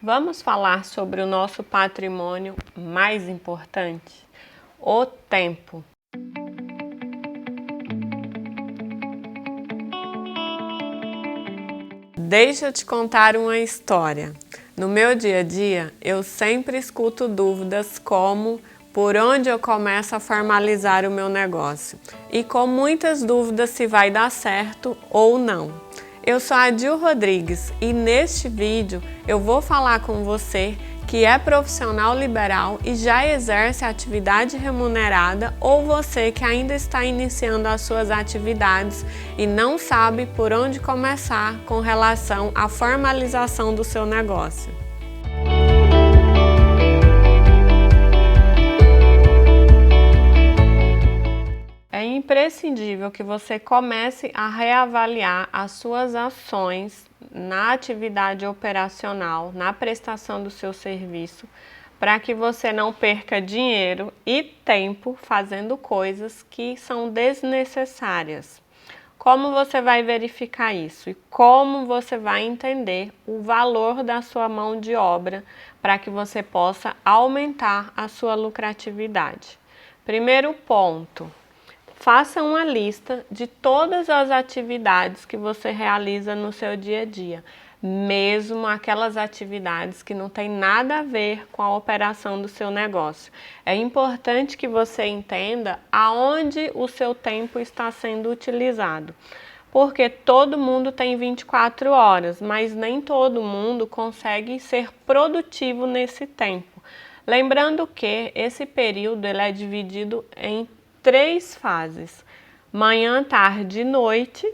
Vamos falar sobre o nosso patrimônio mais importante, o tempo. Deixa eu te contar uma história. No meu dia a dia, eu sempre escuto dúvidas como por onde eu começo a formalizar o meu negócio e com muitas dúvidas se vai dar certo ou não. Eu sou a Dil Rodrigues e neste vídeo eu vou falar com você que é profissional liberal e já exerce atividade remunerada ou você que ainda está iniciando as suas atividades e não sabe por onde começar com relação à formalização do seu negócio. É imprescindível que você comece a reavaliar as suas ações na atividade operacional, na prestação do seu serviço, para que você não perca dinheiro e tempo fazendo coisas que são desnecessárias. Como você vai verificar isso e como você vai entender o valor da sua mão de obra para que você possa aumentar a sua lucratividade? Primeiro ponto. Faça uma lista de todas as atividades que você realiza no seu dia a dia, mesmo aquelas atividades que não tem nada a ver com a operação do seu negócio. É importante que você entenda aonde o seu tempo está sendo utilizado, porque todo mundo tem 24 horas, mas nem todo mundo consegue ser produtivo nesse tempo. Lembrando que esse período ele é dividido em 3 fases: manhã, tarde e noite,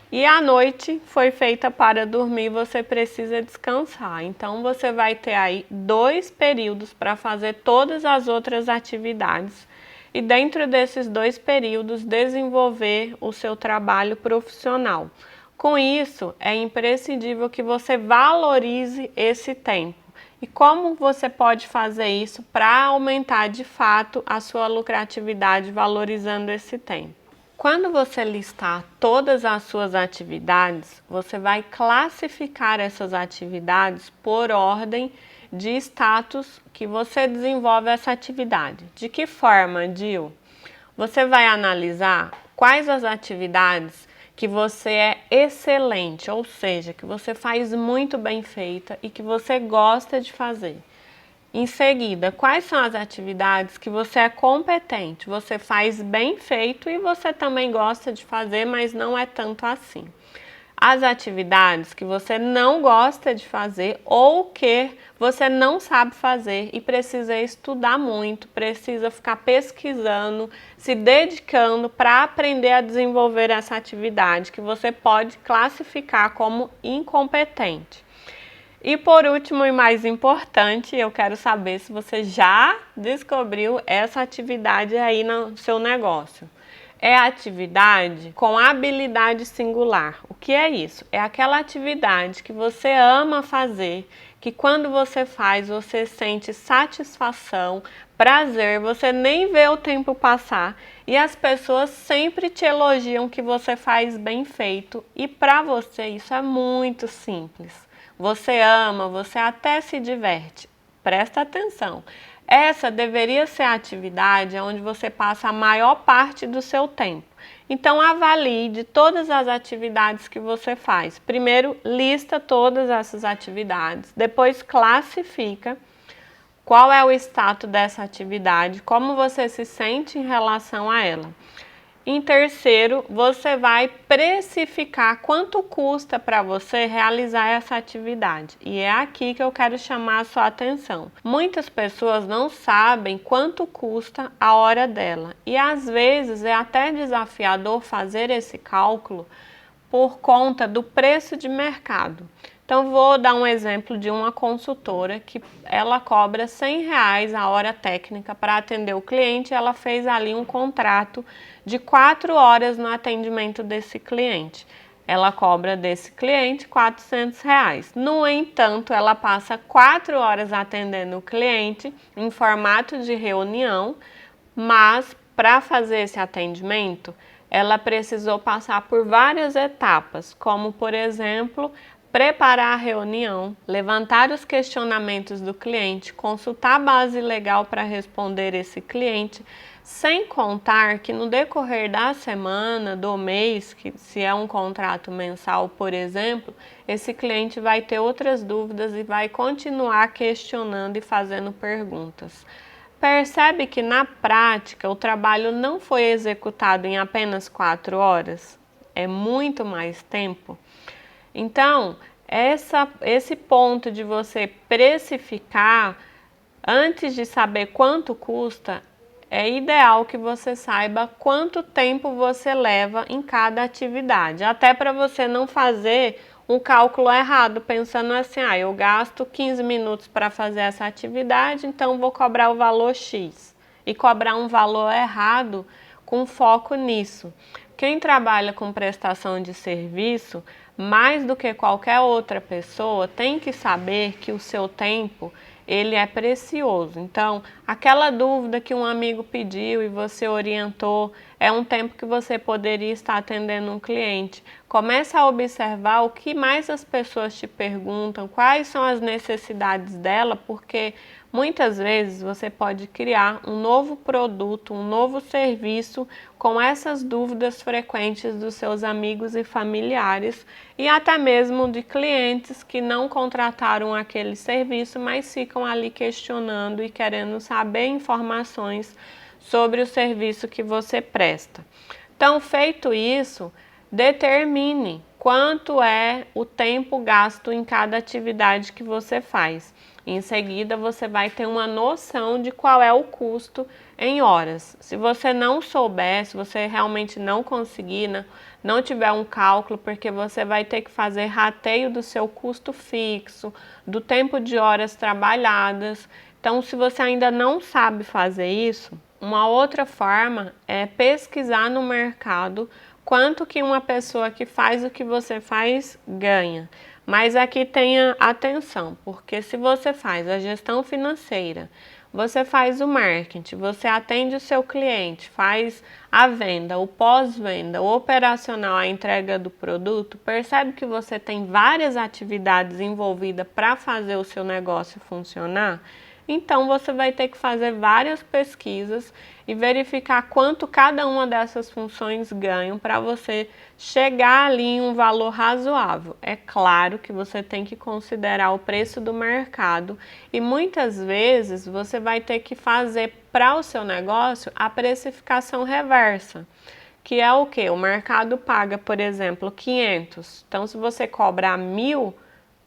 e a noite foi feita para dormir, você precisa descansar. Então você vai ter aí 2 períodos para fazer todas as outras atividades e dentro desses 2 períodos desenvolver o seu trabalho profissional. Com isso, é imprescindível que você valorize esse tempo. E como você pode fazer isso para aumentar de fato a sua lucratividade valorizando esse tempo? Quando você listar todas as suas atividades, você vai classificar essas atividades por ordem de status que você desenvolve essa atividade. De que forma, Dil? Você vai analisar quais as atividades que você é excelente, ou seja, que você faz muito bem feita e que você gosta de fazer. Em seguida, quais são as atividades que você é competente, você faz bem feito e você também gosta de fazer, mas não é tanto assim. As atividades que você não gosta de fazer ou que você não sabe fazer e precisa estudar muito, precisa ficar pesquisando, se dedicando para aprender a desenvolver essa atividade que você pode classificar como incompetente. E por último e mais importante, eu quero saber se você já descobriu essa atividade aí no seu negócio. É a atividade com habilidade singular. O que é isso? É aquela atividade que você ama fazer, que quando você faz, você sente satisfação, prazer, você nem vê o tempo passar e as pessoas sempre te elogiam que você faz bem feito e para você isso é muito simples. Você ama, você até se diverte. Presta atenção. Essa deveria ser a atividade onde você passa a maior parte do seu tempo. Então avalie de todas as atividades que você faz. Primeiro, lista todas essas atividades, depois classifica qual é o status dessa atividade, como você se sente em relação a ela. Em terceiro, você vai precificar quanto custa para você realizar essa atividade. E é aqui que eu quero chamar a sua atenção. Muitas pessoas não sabem quanto custa a hora dela. E às vezes é até desafiador fazer esse cálculo por conta do preço de mercado. Então vou dar um exemplo de uma consultora que ela cobra R$100 a hora técnica para atender o cliente. Ela fez ali um contrato de 4 horas no atendimento desse cliente. Ela cobra desse cliente R$400. No entanto, ela passa 4 horas atendendo o cliente em formato de reunião, mas para fazer esse atendimento, ela precisou passar por várias etapas, como por exemplo, preparar a reunião, levantar os questionamentos do cliente, consultar a base legal para responder esse cliente, sem contar que no decorrer da semana, do mês, que se é um contrato mensal, por exemplo, esse cliente vai ter outras dúvidas e vai continuar questionando e fazendo perguntas. Percebe que na prática o trabalho não foi executado em apenas 4 horas? É muito mais tempo. Então, esse ponto de você precificar antes de saber quanto custa, é ideal que você saiba quanto tempo você leva em cada atividade, até para você não fazer um cálculo errado, pensando assim, eu gasto 15 minutos para fazer essa atividade, então vou cobrar o valor X, e cobrar um valor errado com foco nisso. Quem trabalha com prestação de serviço, mais do que qualquer outra pessoa, tem que saber que o seu tempo ele é precioso. Então, aquela dúvida que um amigo pediu e você orientou, é um tempo que você poderia estar atendendo um cliente. Comece a observar o que mais as pessoas te perguntam, quais são as necessidades dela, porque muitas vezes você pode criar um novo produto, um novo serviço com essas dúvidas frequentes dos seus amigos e familiares e até mesmo de clientes que não contrataram aquele serviço, mas ficam ali questionando e querendo saber informações sobre o serviço que você presta. Então, feito isso, determine quanto é o tempo gasto em cada atividade que você faz. Em seguida, você vai ter uma noção de qual é o custo em horas. Se você não souber, se você realmente não conseguir, não tiver um cálculo, porque você vai ter que fazer rateio do seu custo fixo, do tempo de horas trabalhadas. Então, se você ainda não sabe fazer isso, uma outra forma é pesquisar no mercado quanto que uma pessoa que faz o que você faz ganha. Mas aqui tenha atenção, porque se você faz a gestão financeira, você faz o marketing, você atende o seu cliente, faz a venda, o pós-venda, o operacional, a entrega do produto, percebe que você tem várias atividades envolvidas para fazer o seu negócio funcionar? Então, você vai ter que fazer várias pesquisas e verificar quanto cada uma dessas funções ganham para você chegar ali em um valor razoável. É claro que você tem que considerar o preço do mercado e muitas vezes você vai ter que fazer para o seu negócio a precificação reversa, que é o que? O mercado paga, por exemplo, 500. Então, se você cobrar 1.000,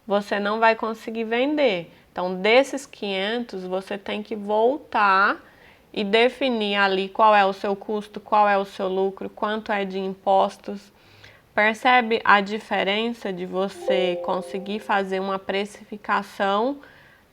você não vai conseguir vender. Então, desses 500, você tem que voltar e definir ali qual é o seu custo, qual é o seu lucro, quanto é de impostos. Percebe a diferença de você conseguir fazer uma precificação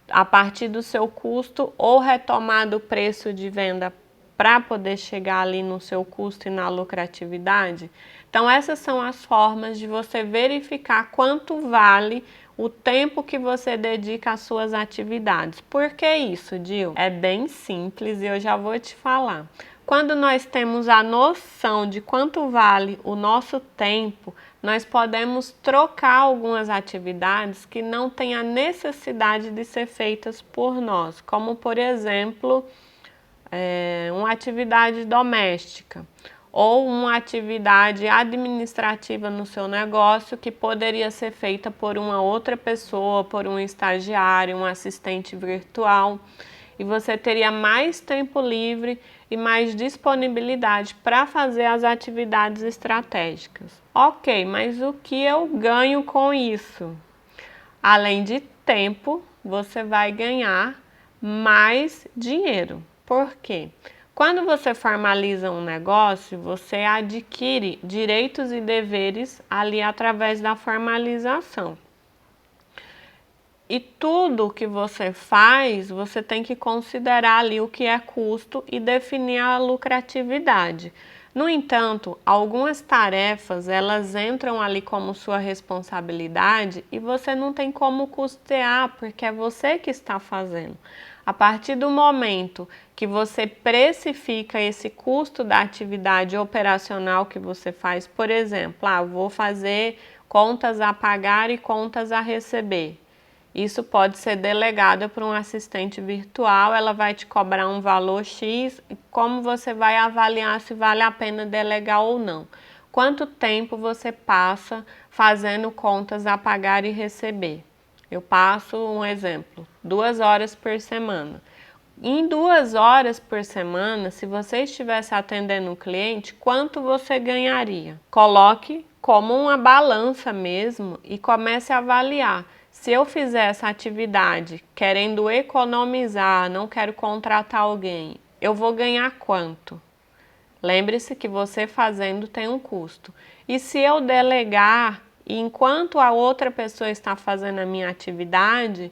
a partir do seu custo ou retomar do preço de venda para poder chegar ali no seu custo e na lucratividade? Então, essas são as formas de você verificar quanto vale o tempo que você dedica às suas atividades. Por que isso, Dil? É bem simples e eu já vou te falar. Quando nós temos a noção de quanto vale o nosso tempo, nós podemos trocar algumas atividades que não têm a necessidade de ser feitas por nós, como por exemplo, uma atividade doméstica ou uma atividade administrativa no seu negócio que poderia ser feita por uma outra pessoa, por um estagiário, um assistente virtual, e você teria mais tempo livre e mais disponibilidade para fazer as atividades estratégicas. Ok, mas o que eu ganho com isso? Além de tempo, você vai ganhar mais dinheiro. Por quê? Quando você formaliza um negócio, você adquire direitos e deveres ali através da formalização. E tudo que você faz, você tem que considerar ali o que é custo e definir a lucratividade. No entanto, algumas tarefas, elas entram ali como sua responsabilidade e você não tem como custear, porque é você que está fazendo. A partir do momento que você precifica esse custo da atividade operacional que você faz, por exemplo, vou fazer contas a pagar e contas a receber. Isso pode ser delegado para um assistente virtual, ela vai te cobrar um valor X, e como você vai avaliar se vale a pena delegar ou não. Quanto tempo você passa fazendo contas a pagar e receber? Eu passo um exemplo, 2 horas por semana. Em 2 horas por semana, se você estivesse atendendo um cliente, quanto você ganharia? Coloque como uma balança mesmo e comece a avaliar. Se eu fizer essa atividade querendo economizar, não quero contratar alguém, eu vou ganhar quanto? Lembre-se que você fazendo tem um custo. E se eu delegar, e enquanto a outra pessoa está fazendo a minha atividade,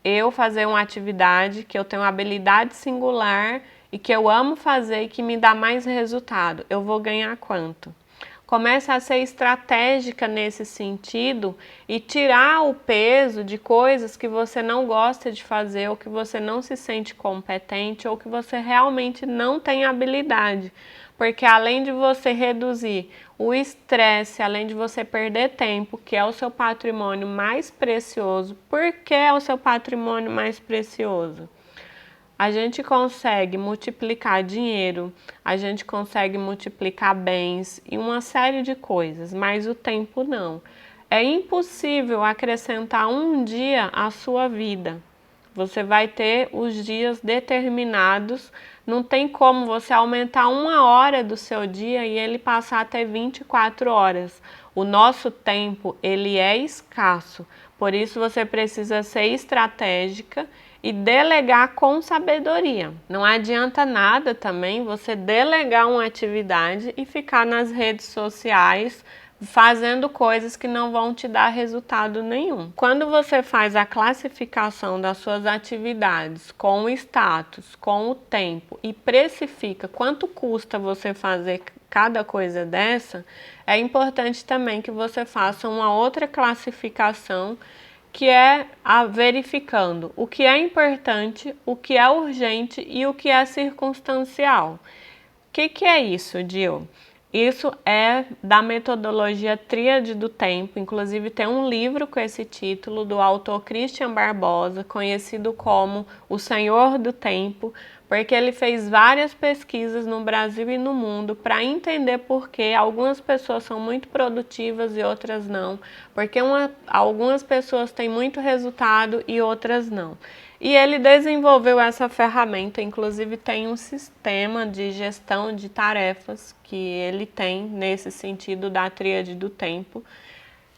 eu fazer uma atividade que eu tenho uma habilidade singular e que eu amo fazer e que me dá mais resultado, eu vou ganhar quanto? Comece a ser estratégica nesse sentido e tirar o peso de coisas que você não gosta de fazer ou que você não se sente competente ou que você realmente não tem habilidade. Porque além de você reduzir o estresse, além de você perder tempo, que é o seu patrimônio mais precioso, por que é o seu patrimônio mais precioso? A gente consegue multiplicar dinheiro, a gente consegue multiplicar bens e uma série de coisas, mas o tempo não. É impossível acrescentar um dia à sua vida. Você vai ter os dias determinados, não tem como você aumentar 1 hora do seu dia e ele passar a ter 24 horas. O nosso tempo, ele é escasso, por isso você precisa ser estratégica e delegar com sabedoria. Não adianta nada também você delegar uma atividade e ficar nas redes sociais fazendo coisas que não vão te dar resultado nenhum. Quando você faz a classificação das suas atividades com o status, com o tempo e precifica quanto custa você fazer cada coisa dessa, é importante também que você faça uma outra classificação que é verificando o que é importante, o que é urgente e o que é circunstancial. O que é isso, Dil? Isso é da metodologia Tríade do Tempo, inclusive tem um livro com esse título do autor Christian Barbosa, conhecido como O Senhor do Tempo, porque ele fez várias pesquisas no Brasil e no mundo para entender por que algumas pessoas são muito produtivas e outras não, porque algumas pessoas têm muito resultado e outras não. E ele desenvolveu essa ferramenta, inclusive tem um sistema de gestão de tarefas que ele tem nesse sentido da tríade do tempo.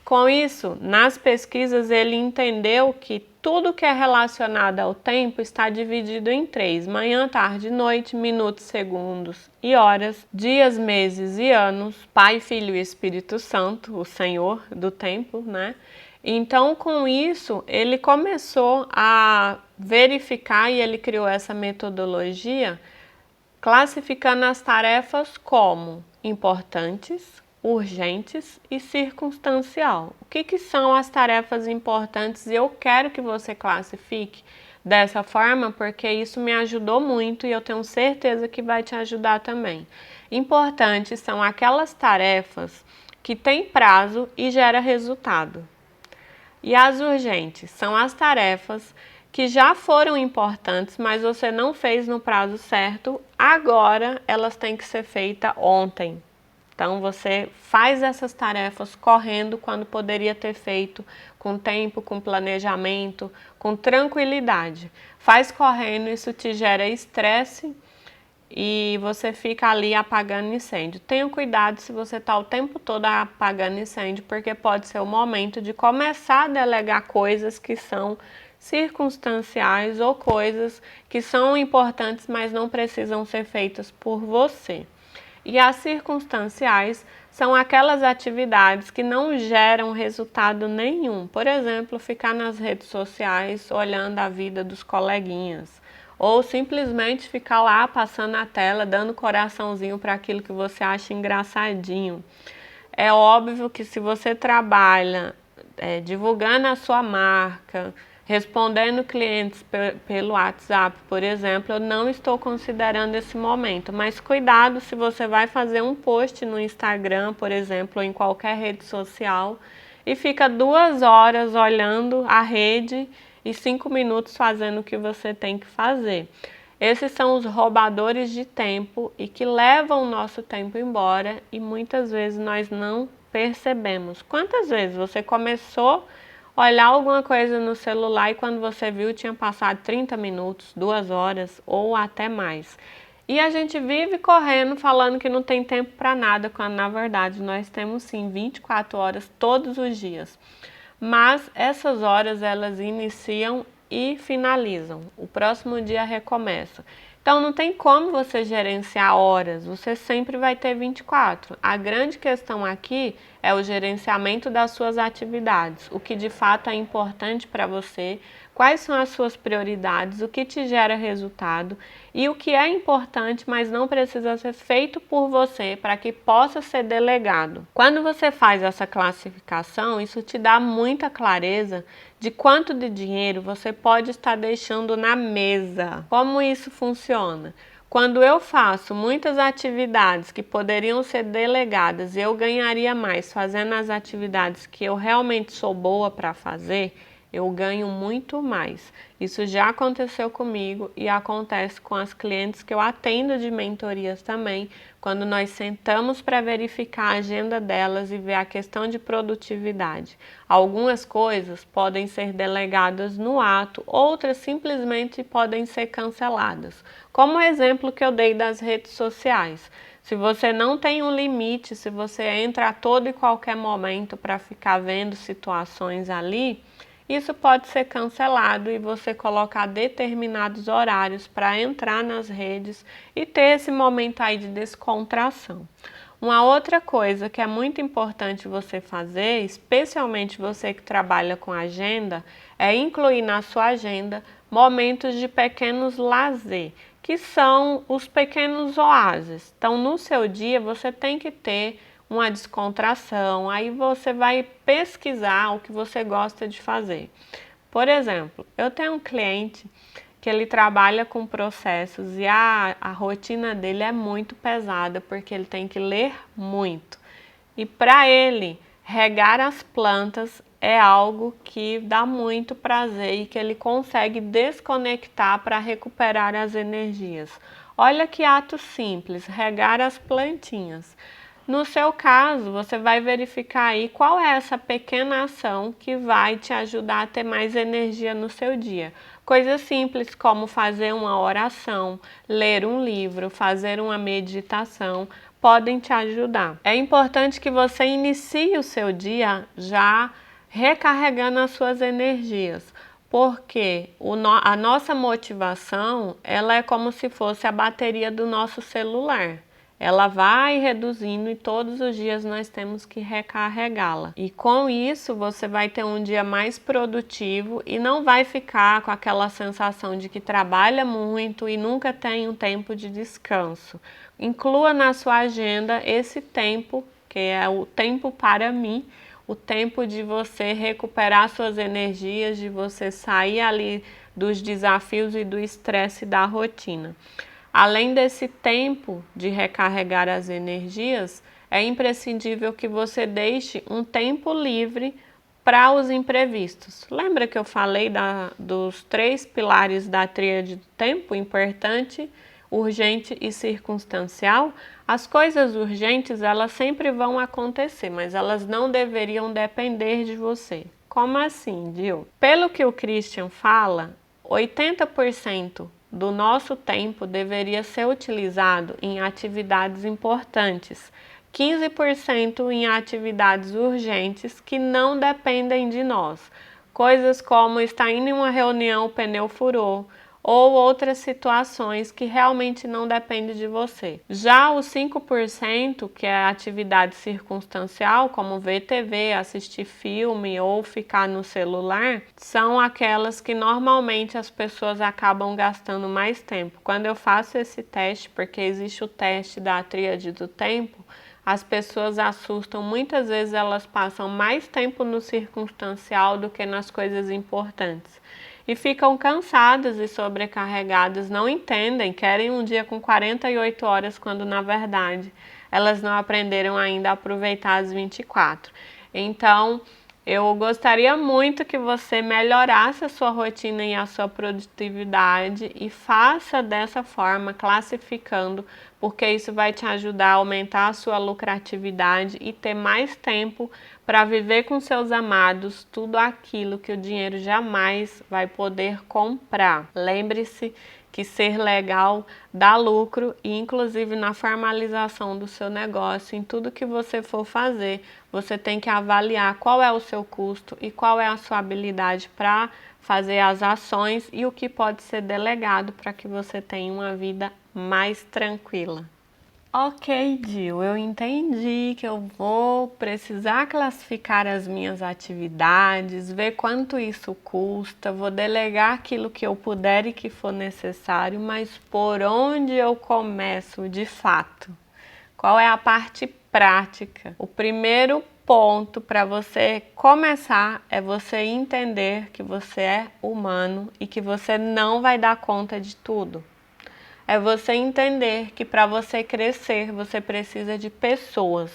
Com isso, nas pesquisas ele entendeu que tudo que é relacionado ao tempo está dividido em 3: manhã, tarde, noite, minutos, segundos e horas, dias, meses e anos, Pai, Filho e Espírito Santo, o Senhor do tempo, né? Então, com isso, ele começou a verificar e ele criou essa metodologia classificando as tarefas como importantes, urgentes e circunstancial. O que são as tarefas importantes? E eu quero que você classifique dessa forma porque isso me ajudou muito e eu tenho certeza que vai te ajudar também. Importantes são aquelas tarefas que têm prazo e gera resultado. E as urgentes são as tarefas que já foram importantes, mas você não fez no prazo certo, agora elas têm que ser feitas ontem. Então você faz essas tarefas correndo quando poderia ter feito com tempo, com planejamento, com tranquilidade. Faz correndo, isso te gera estresse e você fica ali apagando incêndio. Tenha cuidado se você está o tempo todo apagando incêndio, porque pode ser o momento de começar a delegar coisas que são circunstanciais ou coisas que são importantes, mas não precisam ser feitas por você. E as circunstanciais são aquelas atividades que não geram resultado nenhum. Por exemplo, ficar nas redes sociais olhando a vida dos coleguinhas. Ou simplesmente ficar lá passando a tela, dando coraçãozinho para aquilo que você acha engraçadinho. É óbvio que se você trabalha divulgando a sua marca, Respondendo clientes pelo WhatsApp, por exemplo, eu não estou considerando esse momento, mas cuidado se você vai fazer um post no Instagram, por exemplo, ou em qualquer rede social, e fica 2 horas olhando a rede e 5 minutos fazendo o que você tem que fazer. Esses são os roubadores de tempo e que levam o nosso tempo embora e muitas vezes nós não percebemos. Quantas vezes você começou a olhar alguma coisa no celular e quando você viu tinha passado 30 minutos, 2 horas ou até mais? E a gente vive correndo falando que não tem tempo para nada, quando na verdade nós temos sim 24 horas todos os dias. Mas essas horas elas iniciam e finalizam. O próximo dia recomeça. Então não tem como você gerenciar horas, você sempre vai ter 24. A grande questão aqui é o gerenciamento das suas atividades, o que de fato é importante para você, quais são as suas prioridades, o que te gera resultado e o que é importante, mas não precisa ser feito por você para que possa ser delegado. Quando você faz essa classificação, isso te dá muita clareza de quanto de dinheiro você pode estar deixando na mesa. Como isso funciona? Quando eu faço muitas atividades que poderiam ser delegadas e eu ganharia mais fazendo as atividades que eu realmente sou boa para fazer, eu ganho muito mais. Isso já aconteceu comigo e acontece com as clientes que eu atendo de mentorias também, quando nós sentamos para verificar a agenda delas e ver a questão de produtividade. Algumas coisas podem ser delegadas no ato, outras simplesmente podem ser canceladas. Como o exemplo que eu dei das redes sociais. Se você não tem um limite, se você entra a todo e qualquer momento para ficar vendo situações ali, isso pode ser cancelado e você colocar determinados horários para entrar nas redes e ter esse momento aí de descontração. Uma outra coisa que é muito importante você fazer, especialmente você que trabalha com agenda, é incluir na sua agenda momentos de pequenos lazer, que são os pequenos oásis. Então, no seu dia, você tem que ter uma descontração, aí você vai pesquisar o que você gosta de fazer. Por exemplo, eu tenho um cliente que ele trabalha com processos e a rotina dele é muito pesada, porque ele tem que ler muito. E para ele, regar as plantas é algo que dá muito prazer e que ele consegue desconectar para recuperar as energias. Olha que ato simples, regar as plantinhas. No seu caso, você vai verificar aí qual é essa pequena ação que vai te ajudar a ter mais energia no seu dia. Coisas simples como fazer uma oração, ler um livro, fazer uma meditação, podem te ajudar. É importante que você inicie o seu dia já recarregando as suas energias, porque a nossa motivação ela é como se fosse a bateria do nosso celular. Ela vai reduzindo e todos os dias nós temos que recarregá-la. E com isso você vai ter um dia mais produtivo e não vai ficar com aquela sensação de que trabalha muito e nunca tem um tempo de descanso. Inclua na sua agenda esse tempo, que é o tempo para mim, o tempo de você recuperar suas energias, de você sair ali dos desafios e do estresse da rotina. Além desse tempo de recarregar as energias, é imprescindível que você deixe um tempo livre para os imprevistos. Lembra que eu falei dos 3 pilares da tríade do tempo? Importante, urgente e circunstancial? As coisas urgentes, elas sempre vão acontecer, mas elas não deveriam depender de você. Como assim, Dil? Pelo que o Christian fala, 80% do nosso tempo deveria ser utilizado em atividades importantes, 15% em atividades urgentes que não dependem de nós, coisas como estar indo em uma reunião, o pneu furou, ou outras situações que realmente não dependem de você. Já os 5%, que é a atividade circunstancial, como ver TV, assistir filme ou ficar no celular, são aquelas que normalmente as pessoas acabam gastando mais tempo. Quando eu faço esse teste, porque existe o teste da tríade do tempo, as pessoas assustam, muitas vezes elas passam mais tempo no circunstancial do que nas coisas importantes. E ficam cansadas e sobrecarregadas, não entendem, querem um dia com 48 horas, quando na verdade elas não aprenderam ainda a aproveitar as 24. Então, eu gostaria muito que você melhorasse a sua rotina e a sua produtividade e faça dessa forma, classificando, porque isso vai te ajudar a aumentar a sua lucratividade e ter mais tempo para viver com seus amados tudo aquilo que o dinheiro jamais vai poder comprar. Lembre-se que ser legal dá lucro e inclusive na formalização do seu negócio, em tudo que você for fazer, você tem que avaliar qual é o seu custo e qual é a sua habilidade para fazer as ações e o que pode ser delegado para que você tenha uma vida mais tranquila. Ok, Gil, eu entendi que eu vou precisar classificar as minhas atividades, ver quanto isso custa, vou delegar aquilo que eu puder e que for necessário, mas por onde eu começo de fato? Qual é a parte prática? O primeiro ponto para você começar é você entender que você é humano e que você não vai dar conta de tudo. É você entender que para você crescer, você precisa de pessoas,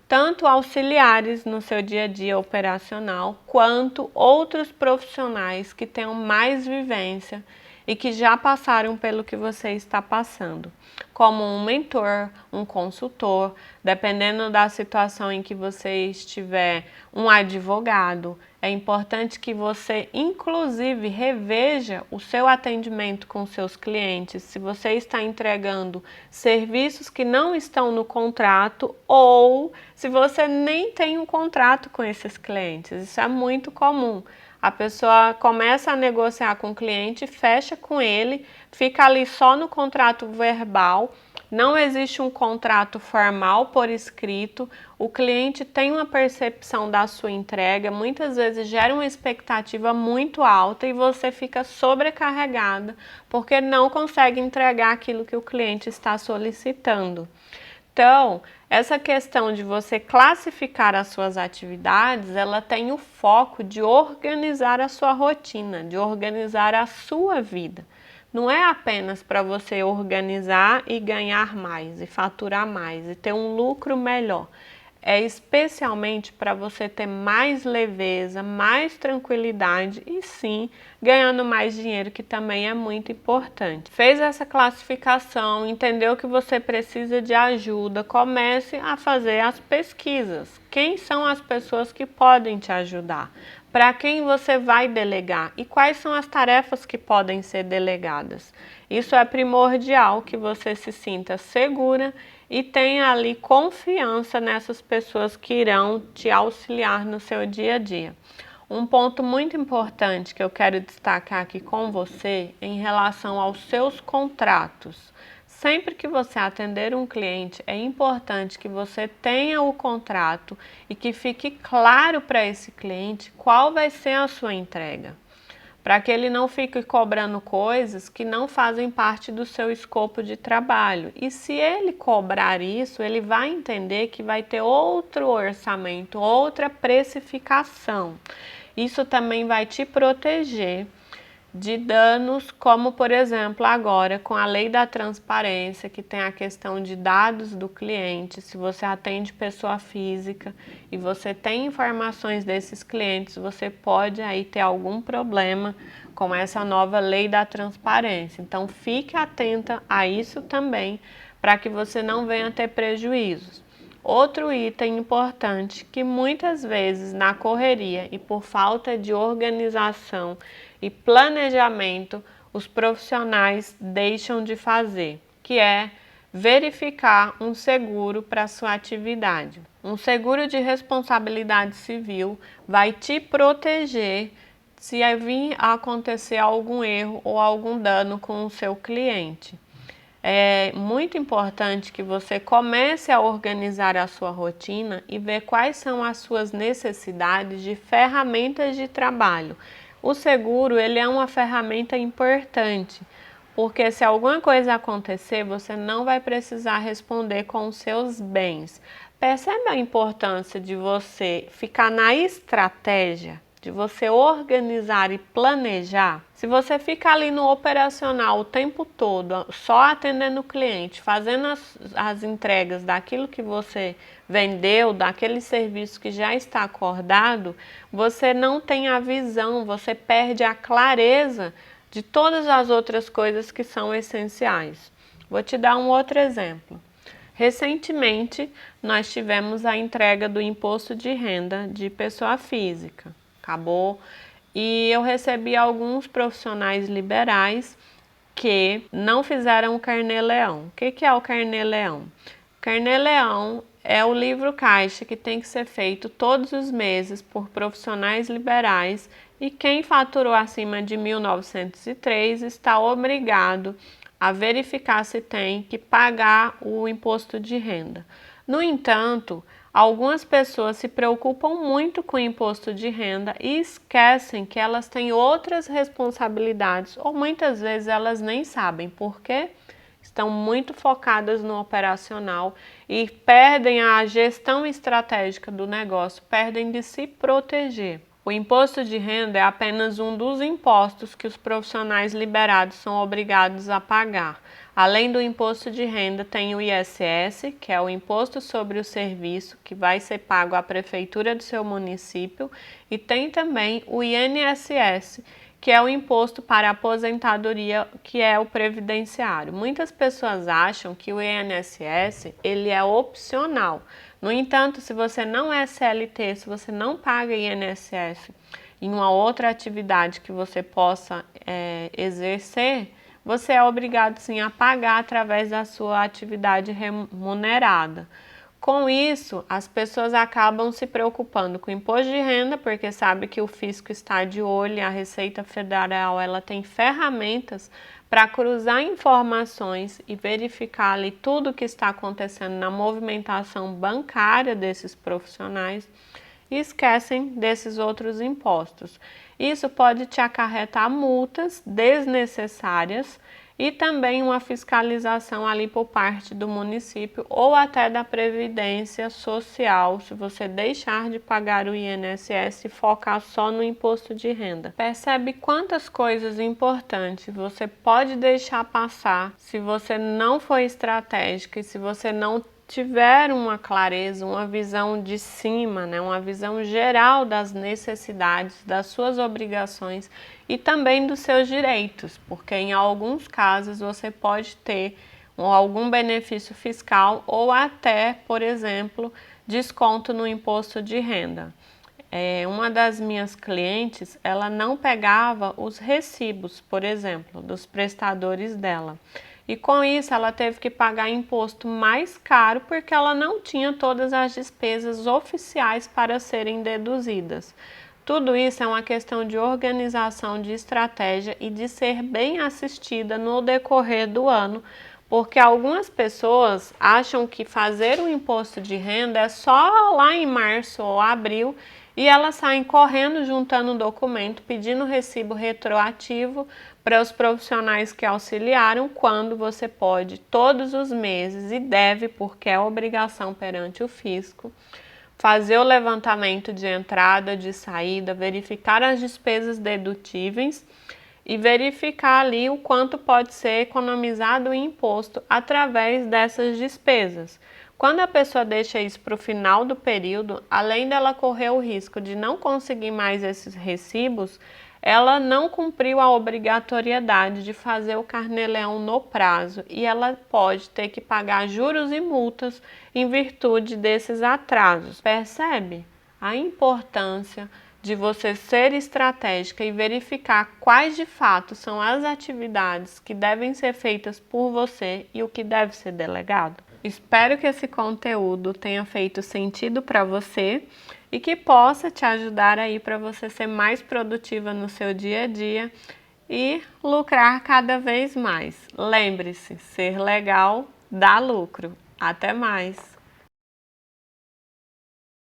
tanto auxiliares no seu dia a dia operacional, quanto outros profissionais que tenham mais vivência e que já passaram pelo que você está passando, como um mentor, um consultor, dependendo da situação em que você estiver, um advogado. É importante que você, inclusive, reveja o seu atendimento com seus clientes, se você está entregando serviços que não estão no contrato ou se você nem tem um contrato com esses clientes. Isso é muito comum. A pessoa começa a negociar com o cliente, fecha com ele, fica ali só no contrato verbal, não existe um contrato formal por escrito, o cliente tem uma percepção da sua entrega, muitas vezes gera uma expectativa muito alta e você fica sobrecarregada porque não consegue entregar aquilo que o cliente está solicitando. Então, essa questão de você classificar as suas atividades, ela tem o foco de organizar a sua rotina, de organizar a sua vida. Não é apenas para você organizar e ganhar mais, e faturar mais, e ter um lucro melhor. É especialmente para você ter mais leveza, mais tranquilidade e sim, ganhando mais dinheiro, que também é muito importante. Fez essa classificação, entendeu que você precisa de ajuda, comece a fazer as pesquisas. Quem são as pessoas que podem te ajudar? Para quem você vai delegar e quais são as tarefas que podem ser delegadas? Isso é primordial, que você se sinta segura e tenha ali confiança nessas pessoas que irão te auxiliar no seu dia a dia. Um ponto muito importante que eu quero destacar aqui com você em relação aos seus contratos. Sempre que você atender um cliente, é importante que você tenha o contrato e que fique claro para esse cliente qual vai ser a sua entrega, para que ele não fique cobrando coisas que não fazem parte do seu escopo de trabalho. E se ele cobrar isso, ele vai entender que vai ter outro orçamento, outra precificação. Isso também vai te proteger de danos, como por exemplo agora com a lei da transparência, que tem a questão de dados do cliente. Se você atende pessoa física e você tem informações desses clientes, você pode aí ter algum problema com essa nova lei da transparência. Então fique atenta a isso também, para que você não venha ter prejuízos. Outro item importante que muitas vezes na correria e por falta de organização e planejamento os profissionais deixam de fazer, que é verificar um seguro para sua atividade. Um seguro de responsabilidade civil vai te proteger se vir a acontecer algum erro ou algum dano com o seu cliente. É muito importante que você comece a organizar a sua rotina e ver quais são as suas necessidades de ferramentas de trabalho. O seguro, ele é uma ferramenta importante, porque se alguma coisa acontecer, você não vai precisar responder com os seus bens. Percebe a importância de você ficar na estratégia, de você organizar e planejar? Se você fica ali no operacional o tempo todo, só atendendo o cliente, fazendo as entregas daquilo que você vendeu, daquele serviço que já está acordado, você não tem a visão, você perde a clareza de todas as outras coisas que são essenciais. Vou te dar um outro exemplo. Recentemente, nós tivemos a entrega do imposto de renda de pessoa física. Acabou. E eu recebi alguns profissionais liberais que não fizeram o Carnê-Leão. O que é o Carnê-Leão? Carnê-Leão é o livro caixa que tem que ser feito todos os meses por profissionais liberais e quem faturou acima de 1.903 está obrigado a verificar se tem que pagar o imposto de renda. No entanto, algumas pessoas se preocupam muito com o imposto de renda e esquecem que elas têm outras responsabilidades, ou muitas vezes elas nem sabem por quê. Estão muito focadas no operacional e perdem a gestão estratégica do negócio, perdem de se proteger. O imposto de renda é apenas um dos impostos que os profissionais liberados são obrigados a pagar. Além do imposto de renda, tem o ISS, que é o Imposto sobre o Serviço, que vai ser pago à prefeitura do seu município, e tem também o INSS, que é o imposto para a aposentadoria, que é o previdenciário. Muitas pessoas acham que o INSS ele é opcional. No entanto, se você não é CLT, se você não paga INSS em uma outra atividade que você possa exercer, você é obrigado sim a pagar através da sua atividade remunerada. Com isso, as pessoas acabam se preocupando com o imposto de renda, porque sabe que o fisco está de olho e a Receita Federal ela tem ferramentas para cruzar informações e verificar ali tudo o que está acontecendo na movimentação bancária desses profissionais e esquecem desses outros impostos. Isso pode te acarretar multas desnecessárias e também uma fiscalização ali por parte do município ou até da Previdência Social, se você deixar de pagar o INSS e focar só no imposto de renda. Percebe quantas coisas importantes você pode deixar passar se você não for estratégica e se você não tiver uma clareza, uma visão de cima, né, uma visão geral das necessidades, das suas obrigações e também dos seus direitos, porque em alguns casos você pode ter algum benefício fiscal ou até, por exemplo, desconto no imposto de renda. Uma das minhas clientes, ela não pegava os recibos, por exemplo, dos prestadores dela. E com isso ela teve que pagar imposto mais caro porque ela não tinha todas as despesas oficiais para serem deduzidas. Tudo isso é uma questão de organização, de estratégia e de ser bem assistida no decorrer do ano, porque algumas pessoas acham que fazer o imposto de renda é só lá em março ou abril e elas saem correndo juntando um documento pedindo recibo retroativo para os profissionais que auxiliaram, quando você pode todos os meses e deve, porque é obrigação perante o fisco, fazer o levantamento de entrada, de saída, verificar as despesas dedutíveis e verificar ali o quanto pode ser economizado em imposto através dessas despesas. Quando a pessoa deixa isso para o final do período, além dela correr o risco de não conseguir mais esses recibos, ela não cumpriu a obrigatoriedade de fazer o Carnê-Leão no prazo e ela pode ter que pagar juros e multas em virtude desses atrasos. Percebe a importância de você ser estratégica e verificar quais de fato são as atividades que devem ser feitas por você e o que deve ser delegado? Espero que esse conteúdo tenha feito sentido para você e que possa te ajudar aí para você ser mais produtiva no seu dia a dia e lucrar cada vez mais. Lembre-se, ser legal dá lucro. Até mais!